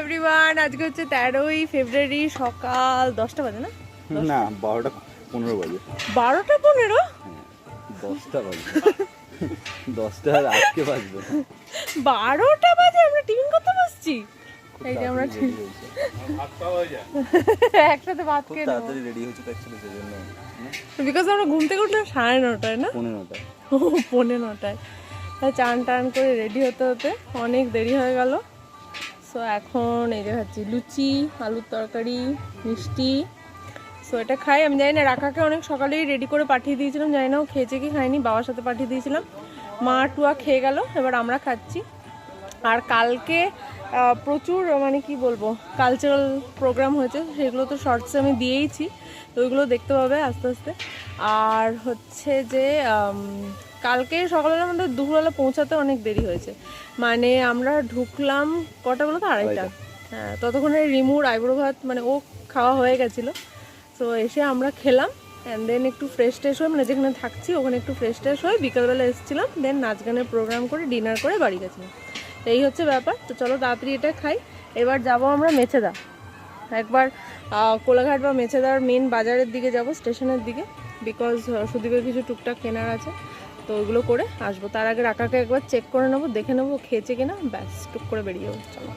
Everyone, আজকে হচ্ছে 13ই ফেব্রুয়ারি, সকাল 10টা বাজে না? না 12টা 15 বাজে। 12টা 15? 10টা বাজে। 10টা আজকে বাজবে। 12টা বাজে আমরা টিফিন করতে বসছি। এই যে আমরা একসাথে ভাত খেয়ে নেবো। তাড়াতাড়ি রেডি হচ্ছে তো অ্যাকচুয়ালি সেজন্য। বিকজ আমরা ঘুম থেকে উঠলাম 9:30 না? 15টা। ও 9:30। তাই চান টান করে রেডি হতে হতে অনেক দেরি হয়ে গেল। সো এখন এই যে খাচ্ছি লুচি, আলুর তরকারি, মিষ্টি। সো এটা খাই। আমি জানি না, রাখাকে অনেক সকালেই রেডি করে পাঠিয়ে দিয়েছিলাম, জানি না ও খেয়েছে কি খায়নি। বাবার সাথে পাঠিয়ে দিয়েছিলাম, মা টুয়া খেয়ে গেল, এবার আমরা খাচ্ছি। আর কালকে প্রচুর মানে কি বলবো কালচারাল প্রোগ্রাম হয়েছে, সেগুলো তো শর্টসে আমি দিয়েইছি, তো ওইগুলো দেখতে পাবে আস্তে আস্তে। আর হচ্ছে যে কালকে সকালবেলা আমাদের দুপুরবেলা পৌঁছাতে অনেক দেরি হয়েছে, মানে আমরা ঢুকলাম কটা বলো তো? 2:30। হ্যাঁ, ততক্ষণে রিমুর আইব্রো ভাত মানে ও খাওয়া হয়ে গেছিলো। তো এসে আমরা খেলাম, অ্যান্ড দেন একটু ফ্রেশ ট্রেশ হয়ে, মানে যেখানে থাকছি ওখানে একটু ফ্রেশ ট্রেশ হয়ে বিকালবেলা এসেছিলাম, দেন নাচ গানের প্রোগ্রাম করে ডিনার করে বাড়ি গেছিলাম। এই হচ্ছে ব্যাপার। তো চলো তাড়াতাড়ি এটা খাই। এবার যাব আমরা মেছেদা, একবার কোলাঘাট বা মেছেদার মেন বাজারের দিকে যাব, স্টেশনের দিকে, বিকজ সুদীপের কিছু টুকটাক কেনার আছে, তো ওইগুলো করে আসবো। তার আগে রাকাকে একবার চেক করে নেবো, দেখে নেবো খেয়েছে কিনা, ব্যাস টুক করে বেরিয়ে যাবো। চলো।